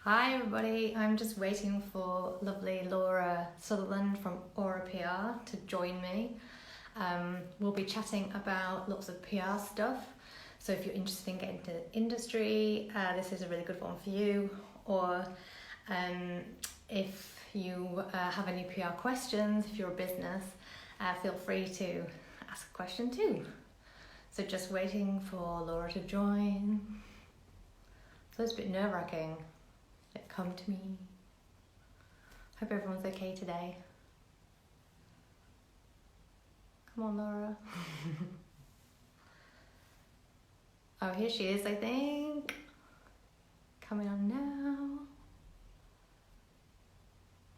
Hi everybody, I'm just waiting for lovely Laura Sutherland from Aura PR to join me. We'll be chatting about lots of PR stuff, so if you're interested in getting into the industry, this is a really good one for you, or if you have any PR questions, if you're a business, feel free to ask a question too. So just waiting for Laura to join. So it's a bit nerve-wracking. Come to me. Hope everyone's okay today. Come on, Laura. Oh, here she is, I think. Coming on now.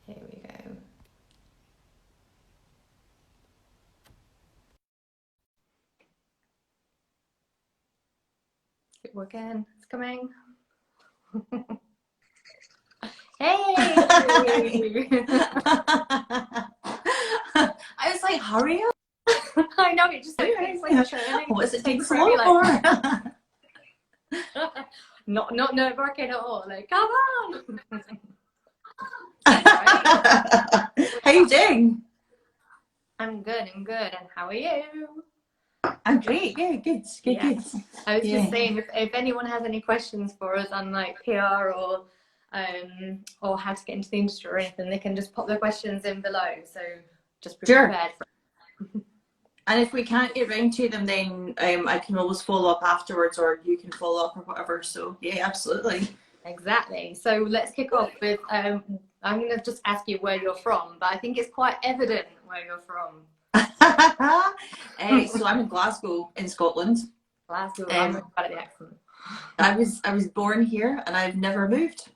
Here we go. Is it working? It's coming. Hey! I was like, hurry up. I know, it just takes like churning. What does it take so long for? Not nerve-wracking at all. Like, come on! How you doing? I'm good. And how are you? I'm great. Yeah, good. I was just saying, if anyone has any questions for us on like PR or how to get into the industry or anything, they can just pop their questions in below. So just be prepared. And if we can't get round to them, then I can always follow up afterwards, or you can follow up or whatever. So yeah, absolutely. Exactly. So let's kick off with I'm going to just ask you where you're from, but I think it's quite evident where you're from. So I'm in Glasgow in Scotland. Glasgow. I'm really bad at the accent. I was born here and I've never moved.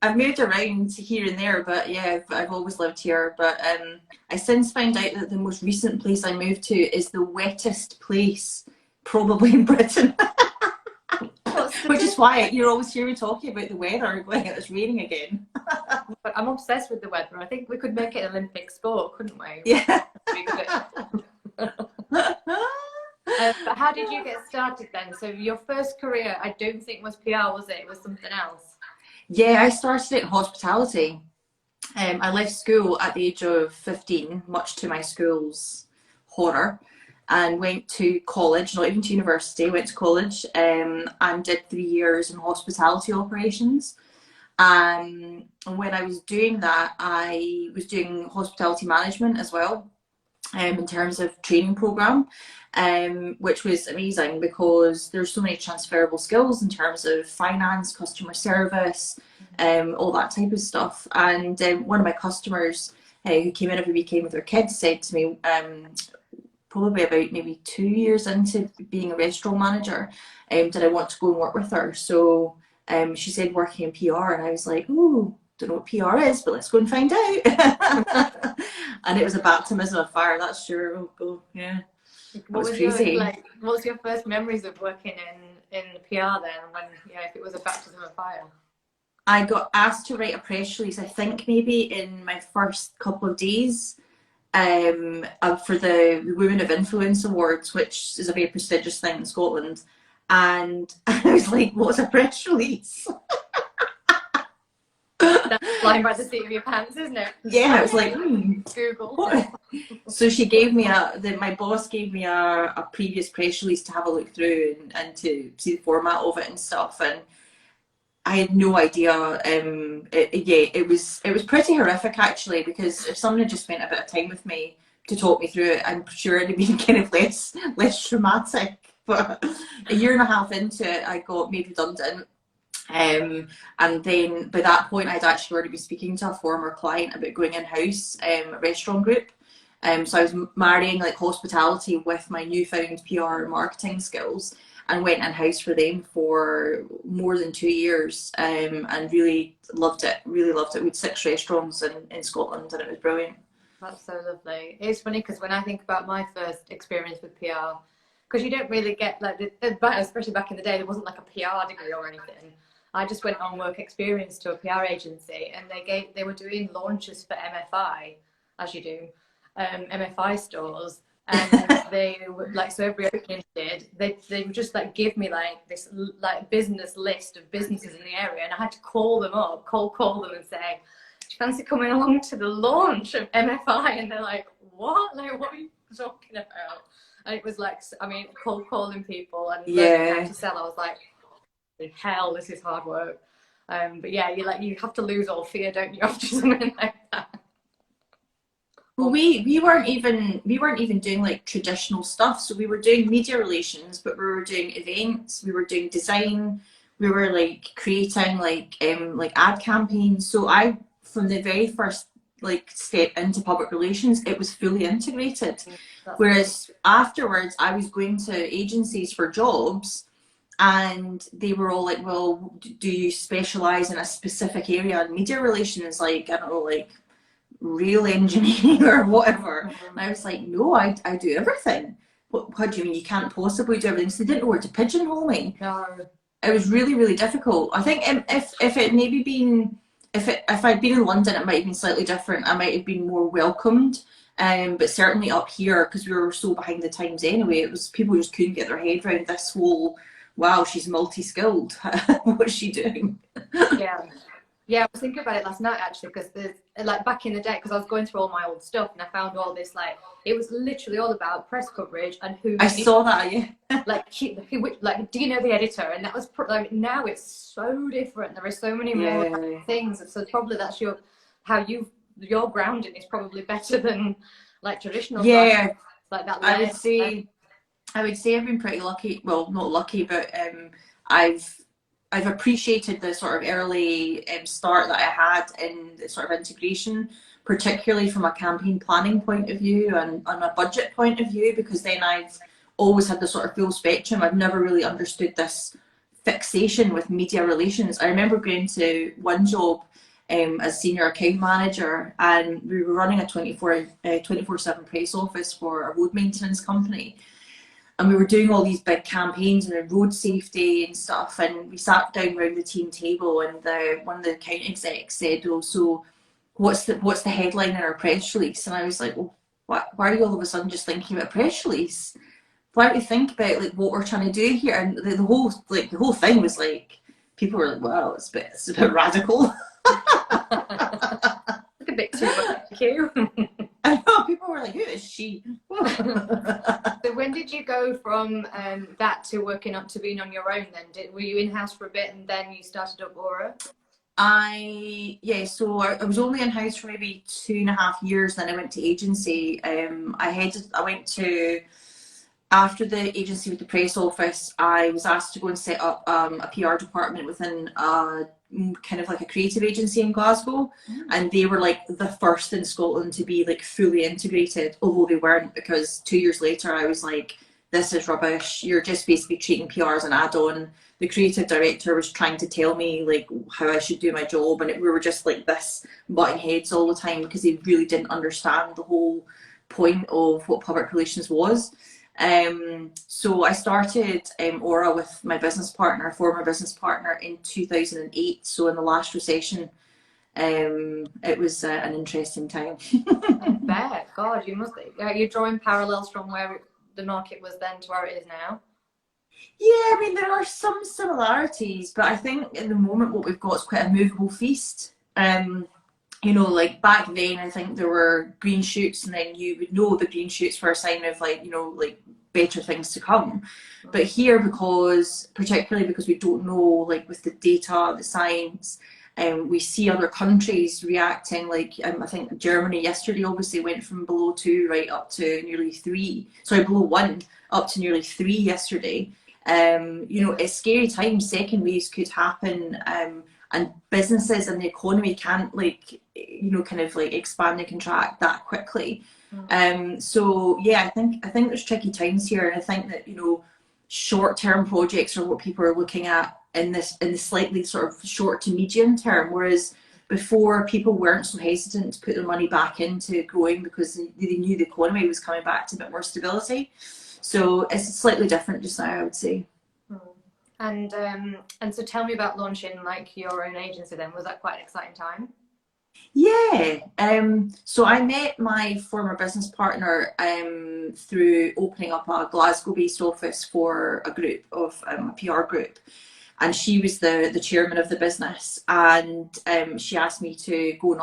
I've moved around here and there, but yeah, I've always lived here. But I since found out that the most recent place I moved to is the wettest place probably in Britain. Which is why you're always hearing me talking about the weather, going it's raining again. I'm obsessed with the weather. I think we could make it an Olympic sport, couldn't we? Yeah. But how did you get started then? So your first career, I don't think was PR, was it? It was something else. Yeah, I started in hospitality. I left school at the age of 15, much to my school's horror, and went to college, not even to university, went to college and did 3 years in hospitality operations. And when I was doing that, I was doing hospitality management as well, in terms of training program, which was amazing because there's so many transferable skills in terms of finance, customer service, all that type of stuff. And one of my customers who came in every weekend with their kids said to me, probably about maybe 2 years into being a restaurant manager, did I want to go and work with her? So she said working in PR, and I was like, ooh, don't know what PR is, but let's go and find out. And it was a baptism of fire, that's sure. Oh, yeah. What was crazy. What's your first memories of working in PR then, when, if it was a baptism of fire? I got asked to write a press release, I think maybe in my first couple of days, for the Women of Influence Awards, which is a very prestigious thing in Scotland. And I was like, what's a press release? That's flying by the seat of your pants, isn't it? Yeah, I was like, Google. What? So she gave me my boss gave me a previous press release to have a look through and to see the format of it and stuff. And I had no idea. It was pretty horrific actually, because if someone had just spent a bit of time with me to talk me through it, I'm sure it'd have been kind of less traumatic. But a year and a half into it, I got made redundant. And then by that point, I'd actually already been speaking to a former client about going in-house, a restaurant group. So I was marrying like hospitality with my newfound PR and marketing skills, and went in-house for them for more than 2 years, and really loved it. We had 6 restaurants in Scotland, and it was brilliant. That's so lovely. It's funny because when I think about my first experience with PR, because you don't really get especially back in the day, there wasn't like a PR degree or anything. I just went on work experience to a PR agency, and they were doing launches for MFI, as you do, MFI stores, and they were like, so every opening they would just like give me like this like business list of businesses in the area, and I had to call them up, cold call them and say, do you fancy coming along to the launch of MFI? And they're like, what? Like, what are you talking about? And it was like, I mean, cold calling people and learning how to sell. I was like, hell, this is hard work. But yeah, you have to lose all fear, don't you, after something like that? Well, we weren't even doing like traditional stuff. So we were doing media relations, but we were doing events, we were doing design, we were like creating like ad campaigns. So I, from the very first like step into public relations, it was fully integrated. Whereas afterwards, I was going to agencies for jobs, and they were all like, well, do you specialize in a specific area in media relations, like, I don't know, like real engineering or whatever? And I was like, no, I do everything. What do you mean you can't possibly do everything? So they didn't know where to pigeonhole me. No. It was really, really difficult. I think if it maybe been, if I'd been in London, it might have been slightly different. I might have been more welcomed. But certainly up here, because we were so behind the times anyway, it was, people just couldn't get their head around this whole, wow, she's multi-skilled. What's she doing? Yeah, I was thinking about it last night actually, because there's like back in the day, because I was going through all my old stuff and I found all this, like, it was literally all about press coverage and who. I saw that, yeah. like, do you know the editor? And that was like, now it's so different. There are so many more things. So probably that's your grounding is probably better than like traditional. Yeah, like that. I would say I've been pretty lucky. Well, not lucky, but I've appreciated the sort of early start that I had in the sort of integration, particularly from a campaign planning point of view and a budget point of view, because then I've always had the sort of full spectrum. I've never really understood this fixation with media relations. I remember going to one job as senior account manager, and we were running a 24/7 press office for a road maintenance company. And we were doing all these big campaigns and road safety and stuff. And we sat down around the team table, and one of the account execs said, "Oh, so what's the headline in our press release?" And I was like, "Well, why are you all of a sudden just thinking about a press release? Why don't we think about like what we're trying to do here?" And the whole thing was like, people were like, "Wow, it's a bit radical." A bit too much, you. I know, people were like, "Who is she?" So when did you go from that to working up to being on your own then? Were you in-house for a bit and then you started up Aura? So I was only in-house for maybe 2.5 years, then I went to agency. After the agency with the press office, I was asked to go and set up a PR department within kind of like a creative agency in Glasgow, and they were like the first in Scotland to be like fully integrated, although they weren't, because 2 years later I was like, this is rubbish, you're just basically treating PR as an add-on. The creative director was trying to tell me like how I should do my job, and we were just like this butting heads all the time because they really didn't understand the whole point of what public relations was. So I started Aura with my former business partner in 2008. So in the last recession, it was an interesting time. I bet. God, you're drawing parallels from where the market was then to where it is now. Yeah, I mean, there are some similarities, but I think in the moment what we've got is quite a movable feast. Like back then, I think there were green shoots, and then you would know the green shoots were a sign of like better things to come. But here, particularly because we don't know, like with the data, the science, we see other countries reacting. Like I think Germany yesterday obviously went from below 2 right up to nearly 3. Sorry, below 1 up to nearly 3 yesterday. It's scary times. Second waves could happen, and businesses and the economy can't kind of expand and contract that quickly. So yeah, I think there's tricky times here, and I think that short-term projects are what people are looking at in the slightly sort of short to medium term, whereas before people weren't so hesitant to put their money back into growing because they knew the economy was coming back to a bit more stability. So it's slightly different just now, I would say. And so tell me about launching like your own agency then. Was that quite an exciting time? Yeah. So I met my former business partner through opening up a Glasgow-based office for a group of a PR group, and she was the chairman of the business, and she asked me to go and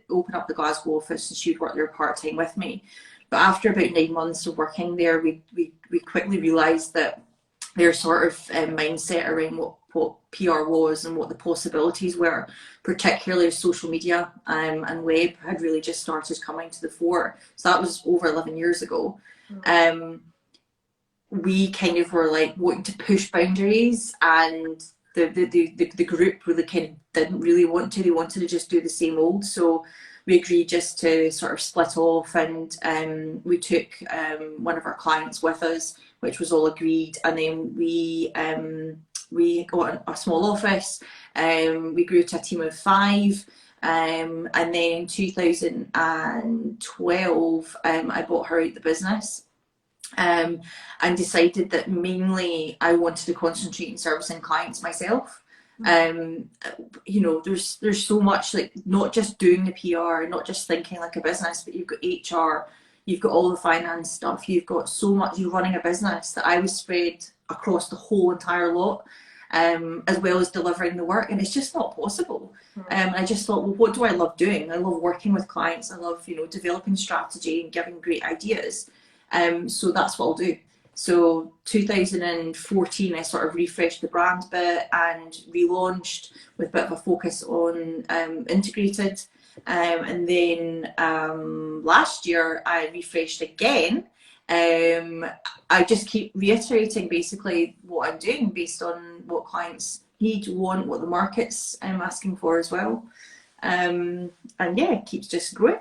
open up the Glasgow office, and she'd work there part time with me. But after about 9 months of working there, we quickly realised that their sort of mindset around what PR was and what the possibilities were, particularly as social media and web had really just started coming to the fore. So that was over 11 years ago. We kind of were like wanting to push boundaries, and the group really kind of didn't really want to. They wanted to just do the same old. So we agreed just to sort of split off, and we took one of our clients with us, which was all agreed, and then we got a small office. We grew to a team of 5. And then in 2012, I bought her out the business, and decided that mainly I wanted to concentrate on servicing clients myself. There's so much, like, not just doing the PR, not just thinking like a business, but you've got HR, you've got all the finance stuff, you've got so much, you're running a business, that I was spread across the whole entire lot, as well as delivering the work, and it's just not possible. I just thought, well, what do I love doing? I love working with clients. I love, developing strategy and giving great ideas. So that's what I'll do. So 2014, I sort of refreshed the brand a bit and relaunched with a bit of a focus on integrated. And then last year, I refreshed again. I just keep reiterating basically what I'm doing based on what clients need, want, what the market's asking for as well. And yeah, it keeps just growing.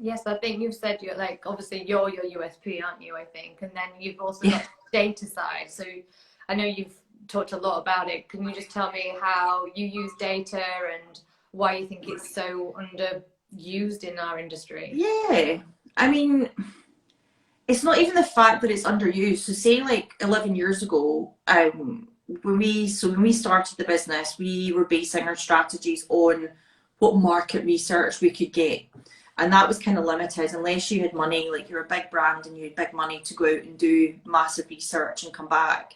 Yes, I think you've said you're like, obviously you're your USP, aren't you, I think? And then you've also got data side. So I know you've talked a lot about it. Can you just tell me how you use data and why you think it's so underused in our industry? Yeah, I mean, it's not even the fact that it's underused. So say like 11 years ago, when we started the business, we were basing our strategies on what market research we could get. And that was kind of limited unless you had money, like you're a big brand and you had big money to go out and do massive research and come back.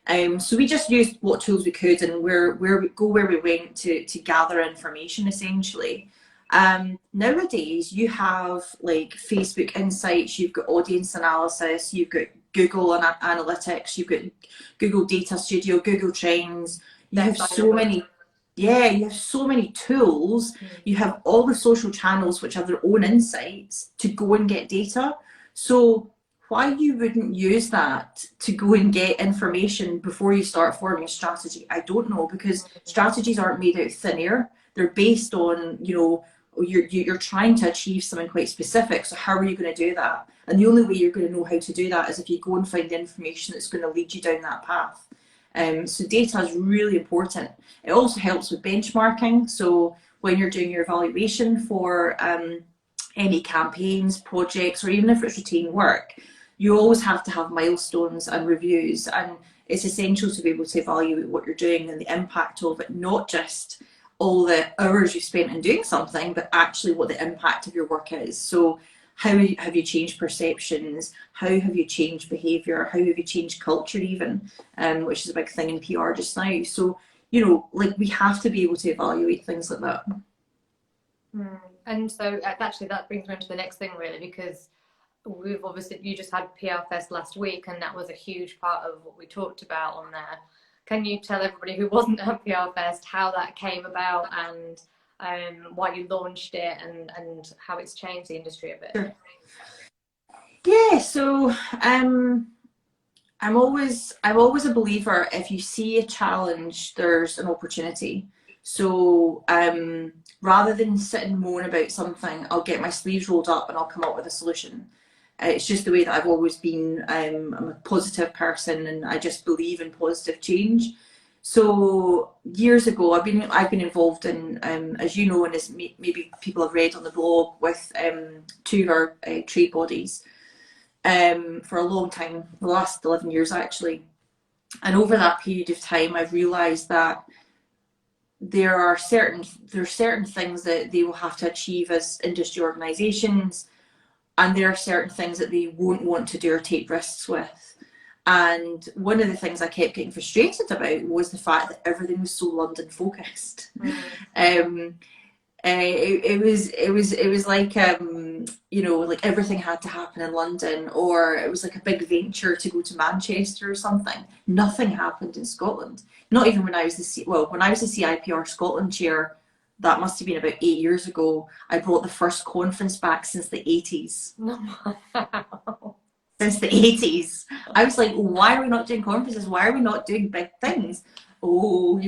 So we just used what tools we could and where we went to gather information essentially. Nowadays you have like Facebook Insights, you've got audience analysis, you've got Google Analytics, you've got Google Data Studio, Google Trends. You have so many. Yeah, you have so many tools. You have all the social channels which have their own insights to go and get data. So why you wouldn't use that to go and get information before you start forming a strategy, I don't know, because strategies aren't made out of thin air. They're based on, you're trying to achieve something quite specific. So how are you going to do that? And the only way you're going to know how to do that is if you go and find the information that's going to lead you down that path. So data is really important. It also helps with benchmarking. So when you're doing your evaluation for any campaigns, projects, or even if it's routine work, you always have to have milestones and reviews. And it's essential to be able to evaluate what you're doing and the impact of it, not just all the hours you spent in doing something, but actually what the impact of your work is. So how have you changed perceptions? How have you changed behaviour? How have you changed culture even? Which is a big thing in PR just now. So, we have to be able to evaluate things like that. And so actually that brings me on to the next thing really, because you just had PRFest last week and that was a huge part of what we talked about on there. Can you tell everybody who wasn't at PRFest how that came about and why you launched it and how it's changed the industry a bit? Sure. Yeah, so I'm always a believer, if you see a challenge, there's an opportunity. So rather than sit and moan about something, I'll get my sleeves rolled up and I'll come up with a solution. It's just the way that I've always been. I'm a positive person and I just believe in positive change. So years ago, I've been involved in, as you know, and as maybe people have read on the blog, with 2 of our trade bodies for a long time, the last 11 years actually. And over that period of time, I've realised that there are certain things that they will have to achieve as industry organisations, and there are certain things that they won't want to do or take risks with. And one of the things I kept getting frustrated about was the fact that everything was so London focused. It was like like everything had to happen in London, or it was like a big venture to go to Manchester or something. Nothing happened in Scotland. Not even when I was when I was the CIPR Scotland chair. That must have been about 8 years ago. I brought the first conference back since the 80s. Since the 80s. I was like, why are we not doing conferences? Why are we not doing big things? So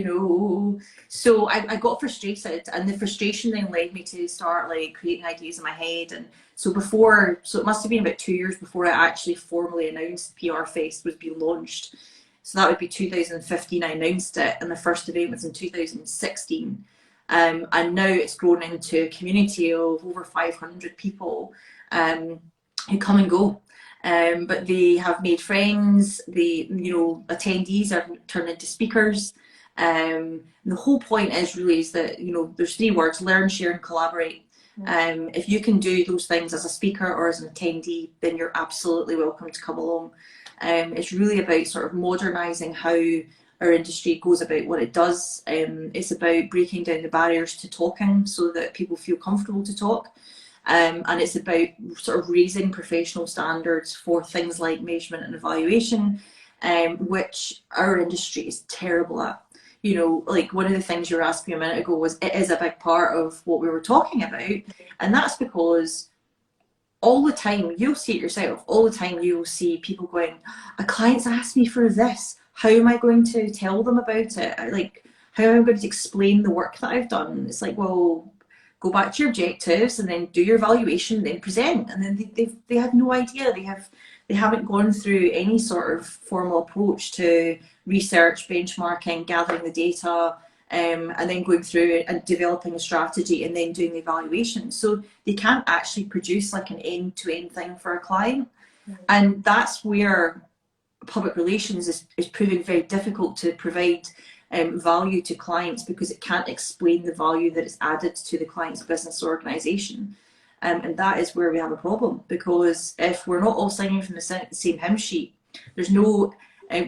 I got frustrated, and the frustration then led me to start like creating ideas in my head. And so it must have been about 2 years before I actually formally announced PRFest was being launched. So that would be 2015 I announced it, and the first event was in 2016. And now it's grown into a community of over 500 people who come and go. But they have made friends, attendees are turned into speakers. And the whole point is that, there's 3 words: learn, share, and collaborate. If you can do those things as a speaker or as an attendee, then you're absolutely welcome to come along. It's really about sort of modernising how our industry goes about what it does. It's about breaking down the barriers to talking so that people feel comfortable to talk. And it's about sort of raising professional standards for things like measurement and evaluation, which our industry is terrible at. Like one of the things you were asking me a minute ago was, it is a big part of what we were talking about. And that's because all the time, you'll see it yourself, all the time you'll see people going, a client's asked me for this. How am I going to tell them about it? Like, how am I going to explain the work that I've done? It's like, well, go back to your objectives and then do your evaluation, then present. And then they have no idea. They haven't gone through any sort of formal approach to research, benchmarking, gathering the data, and then going through and developing a strategy and then doing the evaluation. So they can't actually produce like an end-to-end thing for a client. And that's where public relations is proving very difficult to provide value to clients, because it can't explain the value that is added to the client's business organisation. And that is where we have a problem, because if we're not all singing from the same hymn sheet, there's no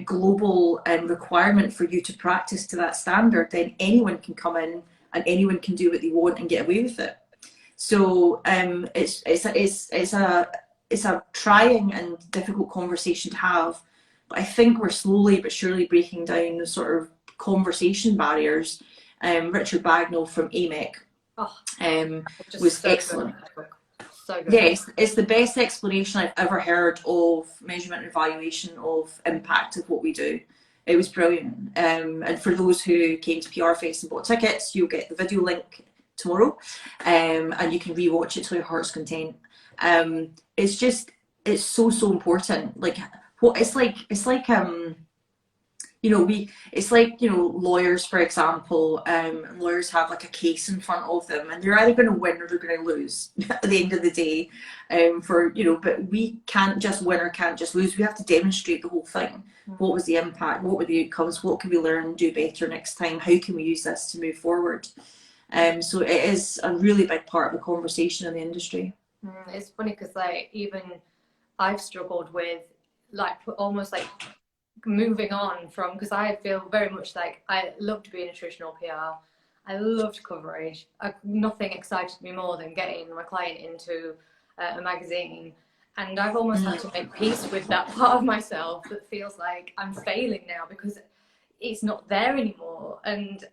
global requirement for you to practice to that standard, then anyone can come in and anyone can do what they want and get away with it. So it's a trying and difficult conversation to have. But I think we're slowly but surely breaking down the sort of conversation barriers. Richard Bagnall from AMEC was so excellent. So good. Yes, it's the best explanation I've ever heard of measurement and evaluation of impact of what we do. It was brilliant. And for those who came to PRFest and bought tickets, you'll get the video link tomorrow, and you can rewatch it to your heart's content. It's so important. Like, what it's like lawyers, for example. Lawyers have like a case in front of them, and they're either going to win or they're going to lose at the end of the day. But we can't just win or can't just lose. We have to demonstrate the whole thing. What was the impact? What were the outcomes? What can we learn and do better next time? How can we use this to move forward? So it is a really big part of the conversation in the industry. It's funny because even I've struggled with almost moving on from, because I feel very much like I love to be in a traditional PR. I loved coverage. Nothing excited me more than getting my client into a magazine. And I've almost had to make peace with that part of myself that feels like I'm failing now because it's not there anymore. And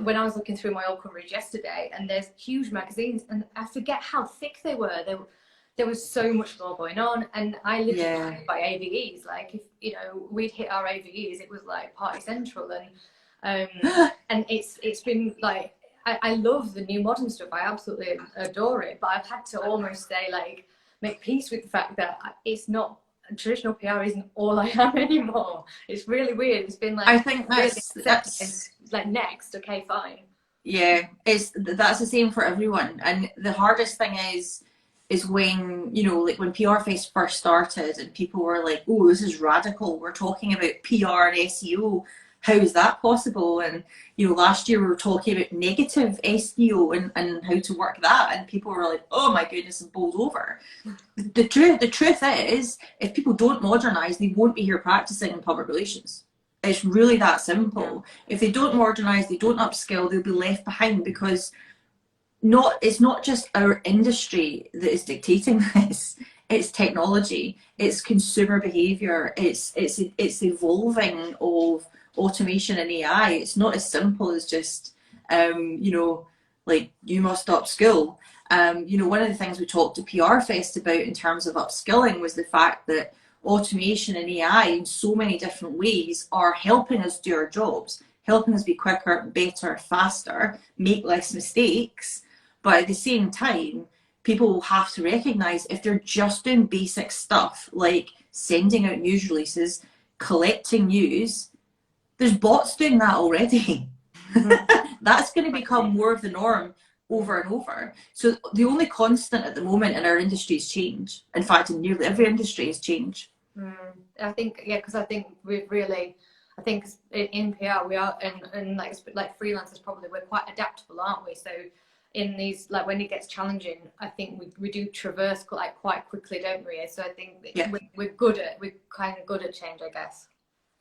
when I was looking through my old coverage yesterday, and there's huge magazines, and I forget how thick they were. There was so much more going on, and I literally by AVEs. Like, if we'd hit our AVEs, it was like Party Central, and it's been like, I love the new modern stuff. I absolutely adore it, but I've had to almost say, like, make peace with the fact that it's not, traditional PR isn't all I am anymore. It's really weird. It's been like, I think that's like, next, okay, fine. Yeah, that's the same for everyone, and the hardest thing is when, like when PRFest first started and people were like, oh, this is radical, we're talking about PR and SEO. how is that possible? And last year we were talking about negative SEO and how to work that, and people were like, oh my goodness, and bowled over. The truth is, if people don't modernise, they won't be here practicing in public relations. It's really that simple. If they don't modernise, they don't upskill, they'll be left behind, because it's not just our industry that is dictating this. It's technology, it's consumer behaviour, it's evolving of automation and AI. It's not as simple as just like you must upskill. One of the things we talked to PRFest about in terms of upskilling was the fact that automation and AI in so many different ways are helping us do our jobs, helping us be quicker, better, faster, make less mistakes. But at the same time, people will have to recognise, if they're just doing basic stuff like sending out news releases, collecting news, there's bots doing that already. That's going to become more of the norm over and over. So the only constant at the moment in our industry is change. In fact, in nearly every industry is change. I think, because I think I think in PR we are, and like freelancers probably, we're quite adaptable, aren't we? So in these, like when it gets challenging, I think we do traverse quite quickly, don't we? So I think we're kind of good at change, I guess.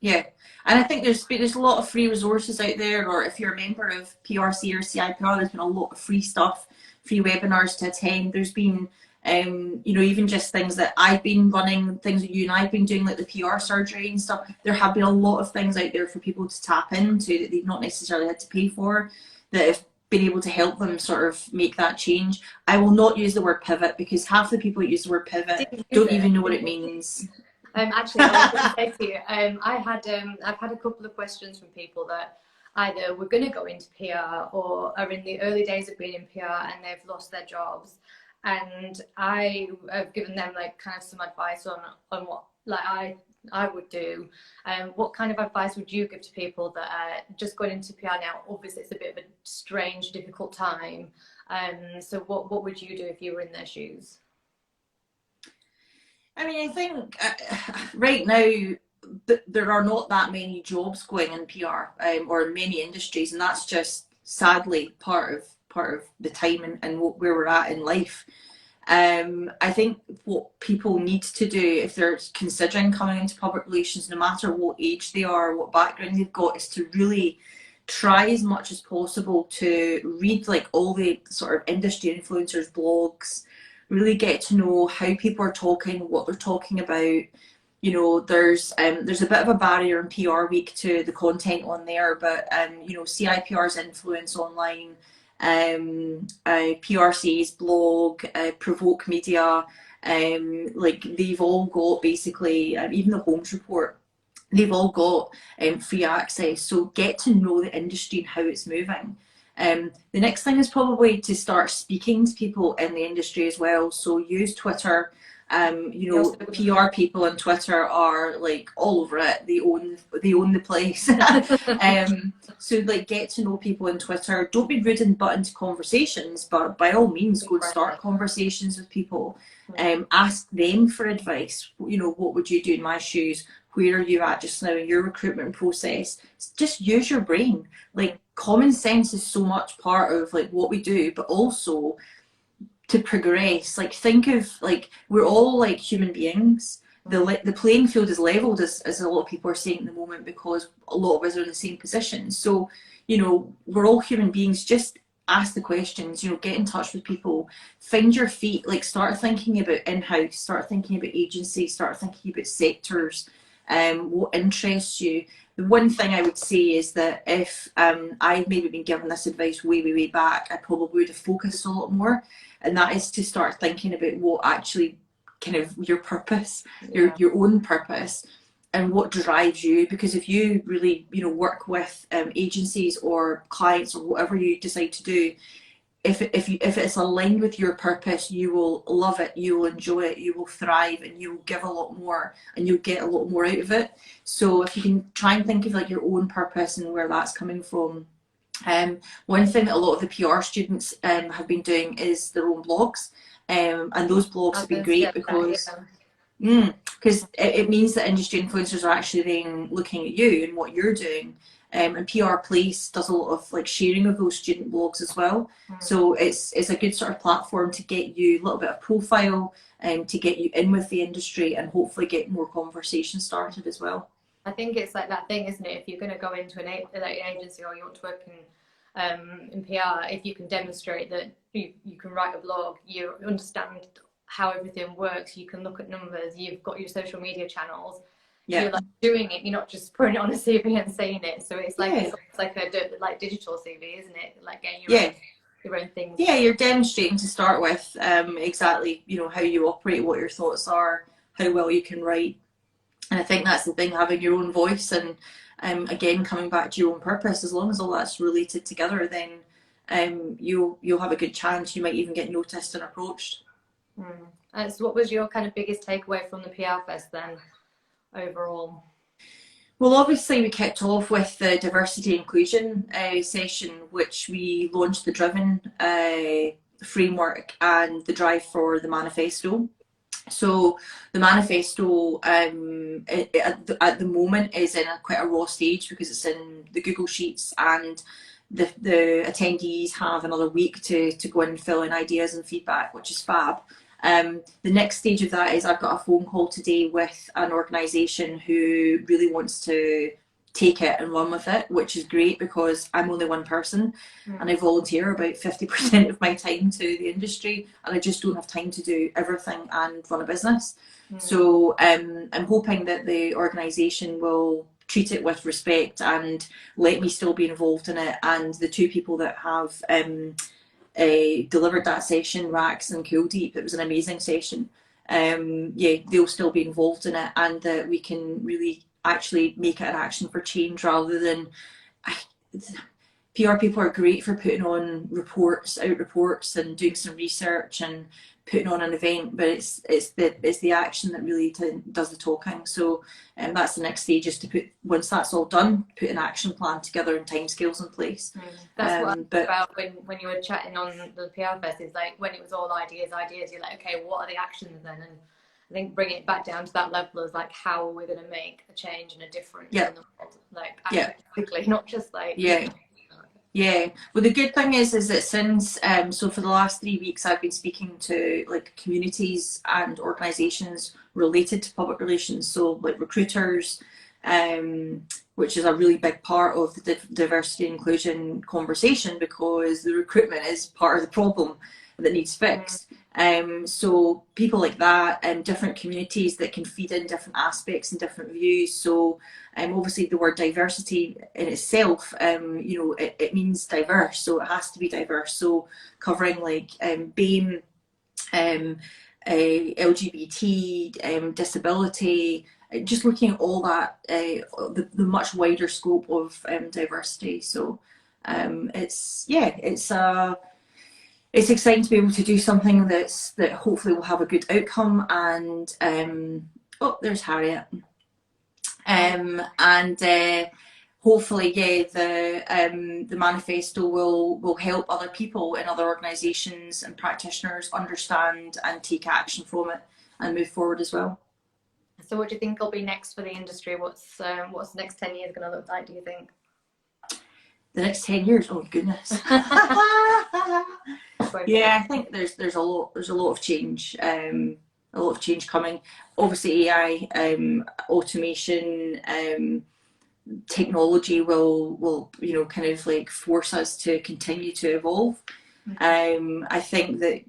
Yeah, and I think there's a lot of free resources out there, or if you're a member of PRC or CIPR, there's been a lot of free stuff, free webinars to attend. There's been, even just things that I've been running, things that you and I've been doing, like the PR surgery and stuff. There have been a lot of things out there for people to tap into that they've not necessarily had to pay for, that have been able to help them sort of make that change. I will not use the word pivot, because half the people that use the word pivot don't even know what it means. Actually, I was going to say to you, I've had a couple of questions from people that either were going to go into PR or are in the early days of being in PR and they've lost their jobs, and I have given them like kind of some advice on what like I would do. What kind of advice would you give to people that are just going into PR now? Obviously, it's a bit of a strange, difficult time. So what would you do if you were in their shoes? I mean, I think right now there are not that many jobs going in PR or in many industries, and that's just sadly part of the time and where we're at in life. I think what people need to do if they're considering coming into public relations, no matter what age they are, what background they've got, is to really try as much as possible to read like all the sort of industry influencers' blogs, really get to know how people are talking, what they're talking about. There's a bit of a barrier in PR Week to the content on there, but CIPR's influence online, PRC's blog, Provoke Media, like they've all got basically, even the Holmes Report, they've all got free access. So get to know the industry and how it's moving. The next thing is probably to start speaking to people in the industry as well. So use Twitter. PR people on Twitter are like all over it. They own the place. So like get to know people on Twitter. Don't be rude and butt into conversations, but by all means go and start conversations with people. Ask them for advice. What would you do in my shoes? Where are you at just now in your recruitment process? Just use your brain. Like common sense is so much part of like what we do, but also to progress. Like think of like we're all like human beings. The playing field is leveled, as a lot of people are saying at the moment, because a lot of us are in the same position. So we're all human beings. Just ask the questions. Get in touch with people. Find your feet. Like start thinking about in-house. Start thinking about agencies. Start thinking about sectors. What interests you. The one thing I would say is that if I'd maybe been given this advice way back, I probably would have focused a lot more, and that is to start thinking about what actually kind of your purpose, your own purpose, and what drives you. Because if you really work with agencies or clients or whatever you decide to do, if it's aligned with your purpose, you will love it, you will enjoy it, you will thrive, and you will give a lot more, and you'll get a lot more out of it. So if you can try and think of like your own purpose and where that's coming from. One thing that a lot of the PR students have been doing is their own blogs, and those blogs have been great because Because it means that industry influencers are actually then looking at you and what you're doing. And PR Place does a lot of like sharing of those student blogs as well. So it's a good sort of platform to get you a little bit of profile and to get you in with the industry and hopefully get more conversation started as well. I think it's like that thing, isn't it? If you're going to go into an agency or you want to work in PR, if you can demonstrate that you can write a blog, you understand how everything works, you can look at numbers, you've got your social media channels, you're like doing it, you're not just putting it on a CV and saying it. So it's like it's like a like digital CV, isn't it? Like getting your own things. Yeah, you're demonstrating to start with exactly, you know, how you operate, what your thoughts are, how well you can write. And I think that's the thing, having your own voice and again coming back to your own purpose. As long as all that's related together, then you'll have a good chance. You might even get noticed and approached. And so what was your kind of biggest takeaway from the PRFest then, overall? Well, obviously we kicked off with the diversity inclusion session, which we launched the Driven framework and the drive for the manifesto. So the manifesto at the moment is in quite a raw stage because it's in the Google Sheets, and the attendees have another week to go in and fill in ideas and feedback, which is fab. The next stage of that is I've got a phone call today with an organisation who really wants to take it and run with it, which is great because I'm only one person and I volunteer about 50% of my time to the industry, and I just don't have time to do everything and run a business. So I'm hoping that the organisation will treat it with respect and let me still be involved in it, and the two people that have delivered that session, Rax and Cooldeep, it was an amazing session. They'll still be involved in it, and that we can really actually make it an action for change rather than PR people are great for putting on reports and doing some research and putting on an event, but it's the action that really does the talking. So that's the next stage, is to put, once that's all done, put an action plan together and timescales in place. That's what I about when you were chatting on the PRFest, is like when it was all ideas, you're like, okay, what are the actions then? And I think bringing it back down to that level is like, how are we going to make a change and a difference in the world? Like, quickly, not just like... Yeah, well, the good thing is that since so for the last 3 weeks I've been speaking to like communities and organisations related to public relations, so like recruiters, which is a really big part of the diversity and inclusion conversation, because the recruitment is part of the problem that needs fixed. So people like that, and different communities that can feed in different aspects and different views. So obviously the word diversity in itself, it means diverse, so it has to be diverse. So covering like BAME, LGBT, disability, just looking at all that, the much wider scope of diversity. So it's exciting to be able to do something that hopefully will have a good outcome. And there's Harriet. Hopefully, the manifesto will help other people in other organisations and practitioners understand and take action from it and move forward as well. So what do you think will be next for the industry? What's the next 10 years going to look like, do you think? The next 10 years? Oh goodness. Yeah, I think there's a lot of change, a lot of change coming. Obviously AI, automation, technology will kind of like force us to continue to evolve. I think that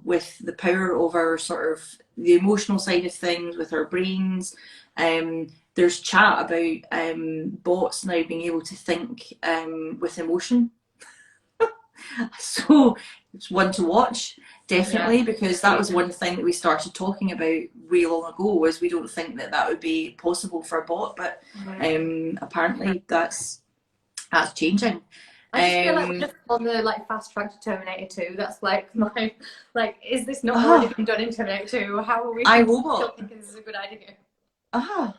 with the power of our sort of the emotional side of things with our brains, there's chat about bots now being able to think with emotion. So it's one to watch, definitely, because that was one thing that we started talking about way long ago, was we don't think that would be possible for a bot, but apparently that's changing. I just feel like we're just on the fast track to Terminator 2. That's like my is this not already been done in Terminator 2? How are we still thinking this is a good idea? I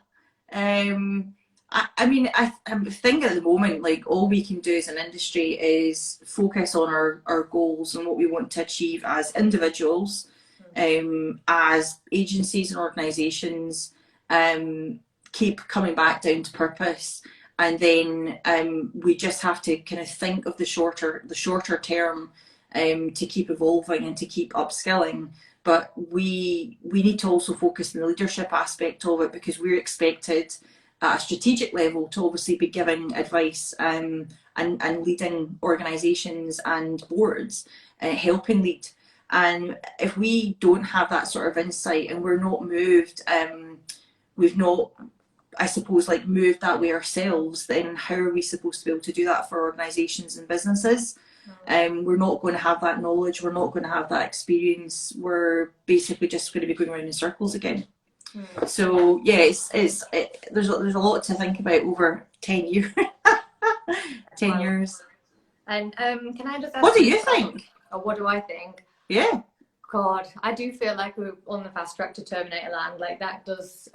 think at the moment, like, all we can do as an industry is focus on our goals and what we want to achieve as individuals, as agencies and organisations keep coming back down to purpose, and then we just have to kind of think of the shorter term to keep evolving and to keep upskilling. But we need to also focus on the leadership aspect of it, because we're expected at a strategic level to obviously be giving advice and leading organisations and boards, helping lead. And if we don't have that sort of insight and we're not moved, we've not, I suppose, like moved that way ourselves, then how are we supposed to be able to do that for organisations and businesses? We're not going to have that knowledge, we're not going to have that experience, we're basically just going to be going around in circles again. So yeah, there's a lot to think about over 10 years. 10 years. And can I just ask, what do you think? Or what do I think? Yeah. God, I do feel like we're on the fast track to Terminator land. Like that does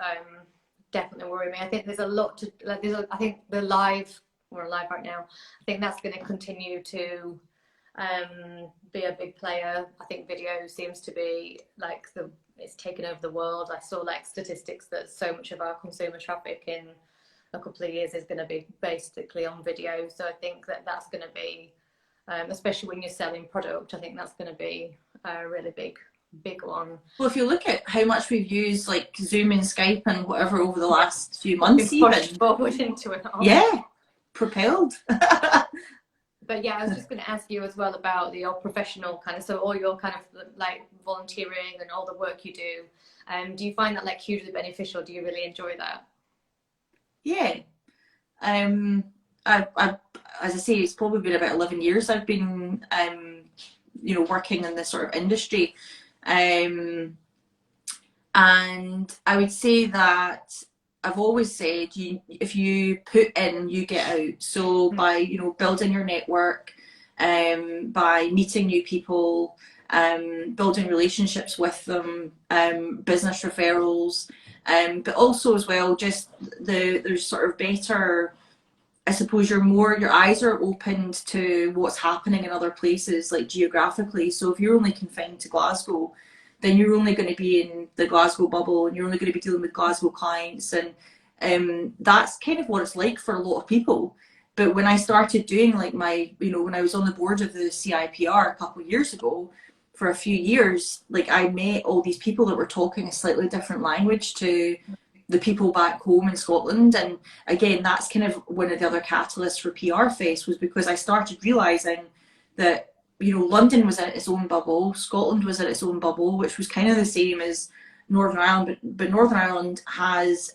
definitely worry me. I think there's a lot to like. I think we're live right now. I think that's going to continue to be a big player. I think video seems to be like it's taken over the world. I saw like statistics that so much of our consumer traffic in a couple of years is going to be basically on video. So I think that's going to be, especially when you're selling product, I think that's going to be a really big one. Well, if you look at how much we've used like Zoom and Skype and whatever over the last few months, even pushed forward into it all. Yeah, propelled. But yeah, I was just going to ask you as well about your professional kind of, so all your kind of like volunteering and all the work you do. Do you find that like hugely beneficial? Do you really enjoy that? Yeah. I as I say, it's probably been about 11 years I've been, working in this sort of industry. And I would say that I've always said, if you put in, you get out. So by, building your network, by meeting new people, building relationships with them, business referrals, but also as well, just there's sort of better, I suppose your eyes are opened to what's happening in other places, like geographically. So if you're only confined to Glasgow, then you're only going to be in the Glasgow bubble, and you're only going to be dealing with Glasgow clients, and that's kind of what it's like for a lot of people. But when I started doing like when I was on the board of the CIPR a couple of years ago, for a few years, like I met all these people that were talking a slightly different language to the people back home in Scotland. And again, that's kind of one of the other catalysts for PRFest, was because I started realising that London was in its own bubble, Scotland was in its own bubble, which was kind of the same as Northern Ireland, but Northern Ireland has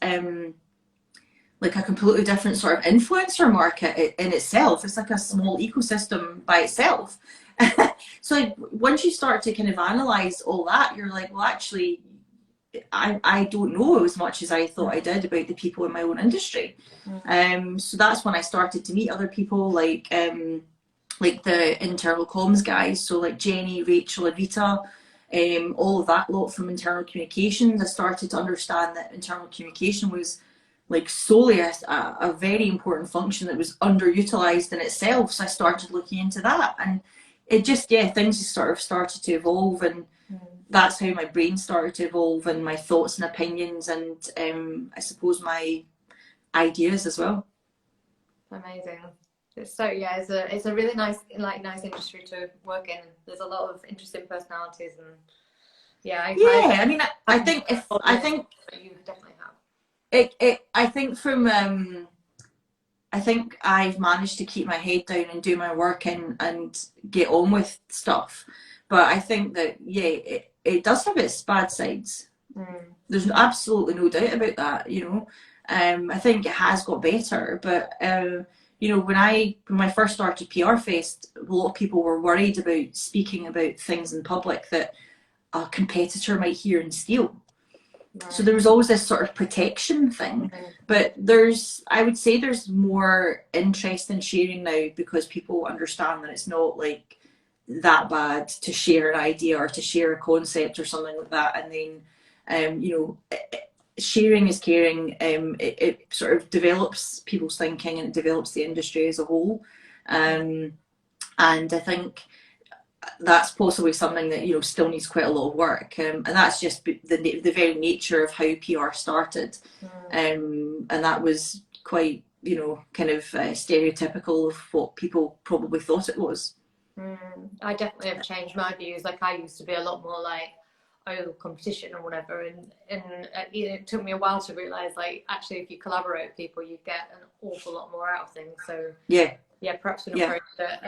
like a completely different sort of influencer market in itself. It's like a small ecosystem by itself. So once you start to kind of analyse all that, you're like, well, actually, I don't know as much as I thought I did about the people in my own industry. So that's when I started to meet other people like the internal comms guys, so like Jenny, Rachel, Avita, all of that lot from internal communications. I started to understand that internal communication was like solely a very important function that was underutilized in itself. So I started looking into that, and it just, things just sort of started to evolve, and that's how my brain started to evolve, and my thoughts and opinions, and I suppose my ideas as well. Amazing. So it's a really nice industry to work in. There's a lot of interesting personalities, and I think you definitely have. I think I've managed to keep my head down and do my work and get on with stuff. But I think that it does have its bad sides. There's absolutely no doubt about that. I think it has got better, but when I first started PRFest, a lot of people were worried about speaking about things in public that a competitor might hear and steal. Right. So there was always this sort of protection thing. But I would say there's more interest in sharing now, because people understand that it's not like that bad to share an idea or to share a concept or something like that. And then, sharing is caring. It sort of develops people's thinking, and it develops the industry as a whole. And I think that's possibly something that, you know, still needs quite a lot of work, and that's just the very nature of how PR started, and that was quite, you know, kind of stereotypical of what people probably thought it was. I definitely have changed my views. Like, I used to be a lot more like, oh, competition or whatever, and it took me a while to realize, like, actually if you collaborate with people, you get an awful lot more out of things. So yeah, perhaps an approach that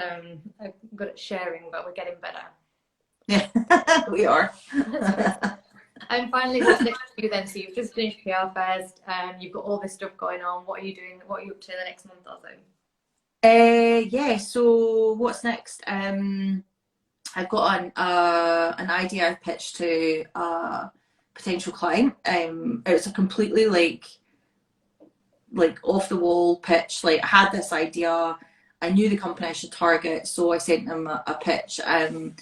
are good at sharing, but we're getting better. Yeah, we are. And finally, what's next for you then? So you've just finished PRFest, you've got all this stuff going on. What are you doing? What are you up to the next month or so? Yeah, so what's next? I've got an idea I've pitched to a potential client. It's a completely like off the wall pitch. Like, I had this idea, I knew the company I should target, so I sent them a pitch, and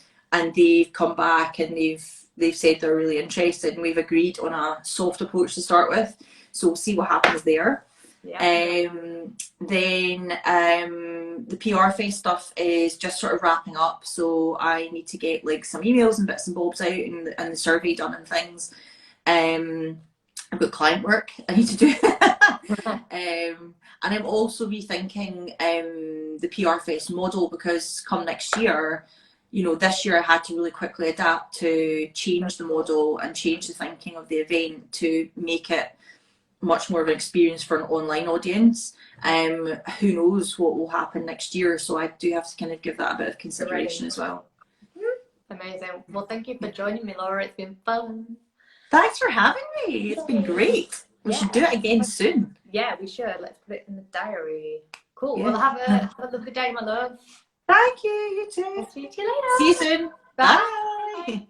they've come back and they've said they're really interested, and we've agreed on a soft approach to start with. So we'll see what happens there. Yeah. Then the PRFest stuff is just sort of wrapping up, so I need to get like some emails and bits and bobs out, and the survey done and things. I've got client work I need to do. And I'm also rethinking the PRFest model, because come next year, you know, this year I had to really quickly adapt to change the model and change the thinking of the event to make it much more of an experience for an online audience. Who knows what will happen next year, so I do have to kind of give that a bit of consideration as well. Amazing. Well, thank you for joining me, Laura. It's been fun. Thanks for having me. It's been great. We should do it again soon. Yeah, we should. Let's put it in the diary. Cool. Yeah. Well, have a lovely day, my love. Thank you. You too. I'll see you later. See you soon. Bye. Bye.